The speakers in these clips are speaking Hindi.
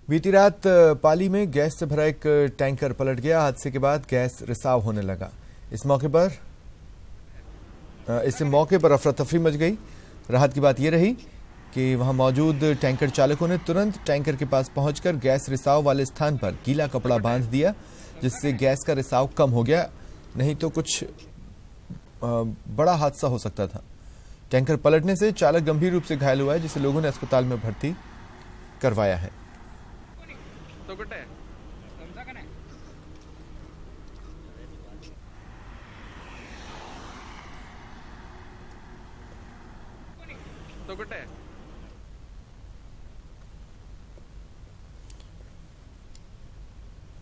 बीती रात पाली में गैस से भरा एक टैंकर पलट गया। हादसे के बाद गैस रिसाव होने लगा। इस मौके पर अफरा तफरी मच गई। राहत की बात यह रही कि वहां मौजूद टैंकर चालकों ने तुरंत टैंकर के पास पहुंचकर गैस रिसाव वाले स्थान पर गीला कपड़ा बांध दिया, जिससे गैस का रिसाव कम हो गया, नहीं तो कुछ बड़ा हादसा हो सकता था। टैंकर पलटने से चालक गंभीर रूप से घायल हुआ है, जिसे लोगों ने अस्पताल में भर्ती करवाया है।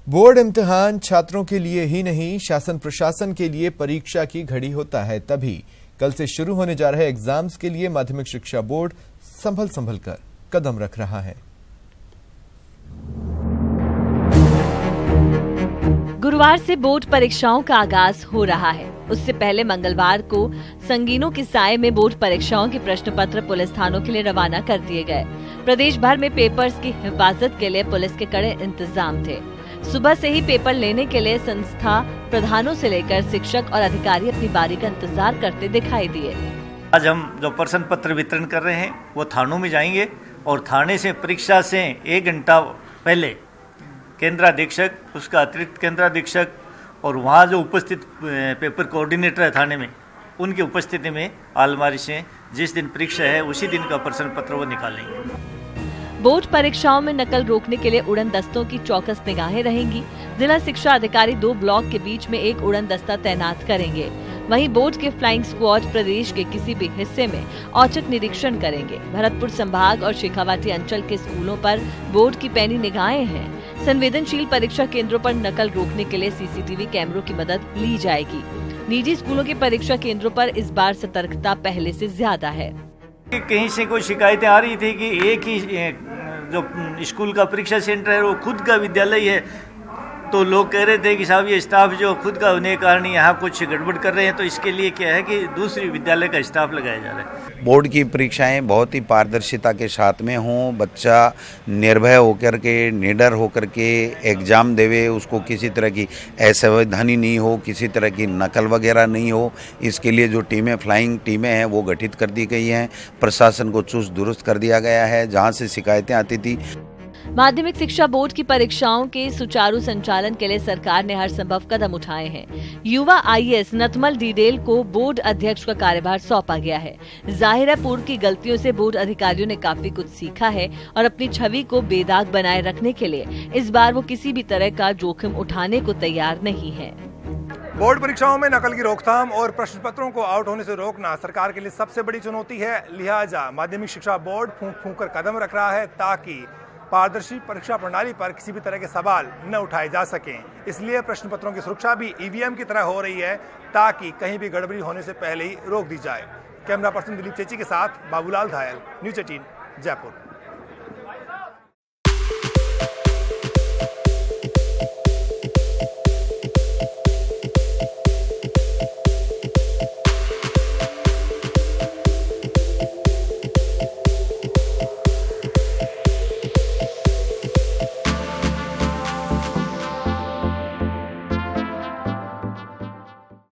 बोर्ड इम्तिहान छात्रों के लिए ही नहीं, शासन प्रशासन के लिए परीक्षा की घड़ी होता है। तभी कल से शुरू होने जा रहे एग्जाम्स के लिए माध्यमिक शिक्षा बोर्ड संभल कर कदम रख रहा है। गुरुवार से बोर्ड परीक्षाओं का आगाज हो रहा है। उससे पहले मंगलवार को संगीनों के साए में बोर्ड परीक्षाओं के प्रश्न पत्र पुलिस थानों के लिए रवाना कर दिए गए। प्रदेश भर में पेपर्स की हिफाजत के लिए पुलिस के कड़े इंतजाम थे। सुबह से ही पेपर लेने के लिए संस्था प्रधानों से लेकर शिक्षक और अधिकारी अपनी बारी का इंतजार करते दिखाई दिए। आज हम जो प्रश्न पत्र वितरण कर रहे हैं वो थानों में जाएंगे और थाने से परीक्षा से 1 घंटा पहले केंद्राधीक्षक, उसका अतिरिक्त केंद्राधीक्षक और वहाँ जो उपस्थित पेपर कोऑर्डिनेटर है थाने में, उनकी उपस्थिति में अलमारी से जिस दिन परीक्षा है उसी दिन का प्रश्न पत्र वो निकालेंगे। बोर्ड परीक्षाओं में नकल रोकने के लिए उड़न दस्तों की चौकस निगाहें रहेंगी। जिला शिक्षा अधिकारी 2 ब्लॉक के बीच में एक उड़न दस्ता तैनात करेंगे। वहीं बोर्ड के फ्लाइंग स्क्वाड प्रदेश के किसी भी हिस्से में औचक निरीक्षण करेंगे। भरतपुर संभाग और शेखावाटी अंचल के स्कूलों पर बोर्ड की पैनी निगाहें हैं। संवेदनशील परीक्षा केंद्रों पर नकल रोकने के लिए सीसीटीवी कैमरों की मदद ली जाएगी। निजी स्कूलों के परीक्षा केंद्रों पर इस बार सतर्कता पहले से ज्यादा है। कहीं से कोई शिकायतें आ रही थी कि एक ही जो स्कूल का परीक्षा सेंटर है वो खुद का विद्यालय है, तो लोग कह रहे थे कि साहब ये स्टाफ जो खुद का होने के कारण यहाँ कुछ गड़बड़ कर रहे हैं, तो इसके लिए क्या है कि दूसरी विद्यालय का स्टाफ लगाया जा रहा है। बोर्ड की परीक्षाएं बहुत ही पारदर्शिता के साथ में हों, बच्चा निर्भय होकर के, निडर होकर के एग्जाम देवे, उसको किसी तरह की असंवैधानिक नहीं हो, किसी तरह की नकल वगैरह नहीं हो। इसके लिए जो टीमें, फ्लाइंग टीमें हैं वो गठित कर दी गई हैं। प्रशासन को चुस्त दुरुस्त कर दिया गया है। जहाँ से शिकायतें आती थी, माध्यमिक शिक्षा बोर्ड की परीक्षाओं के सुचारू संचालन के लिए सरकार ने हर संभव कदम उठाए हैं। युवा आईएएस नथमल डीडेल को बोर्ड अध्यक्ष का कार्यभार सौंपा गया है। जाहिर है पूर्व की गलतियों से बोर्ड अधिकारियों ने काफी कुछ सीखा है और अपनी छवि को बेदाग बनाए रखने के लिए इस बार वो किसी भी तरह का जोखिम उठाने को तैयार नहीं है। बोर्ड परीक्षाओं में नकल की रोकथाम और प्रश्न पत्रों को आउट होने से रोकना सरकार के लिए सबसे बड़ी चुनौती है। लिहाजा माध्यमिक शिक्षा बोर्ड फूंक कर कदम रख रहा है ताकि पारदर्शी परीक्षा प्रणाली पर किसी भी तरह के सवाल न उठाए जा सकें। इसलिए प्रश्न पत्रों की सुरक्षा भी ईवीएम की तरह हो रही है ताकि कहीं भी गड़बड़ी होने से पहले ही रोक दी जाए। कैमरा पर्सन दिलीप चेची के साथ बाबूलाल धायल, न्यूज़ 18 जयपुर।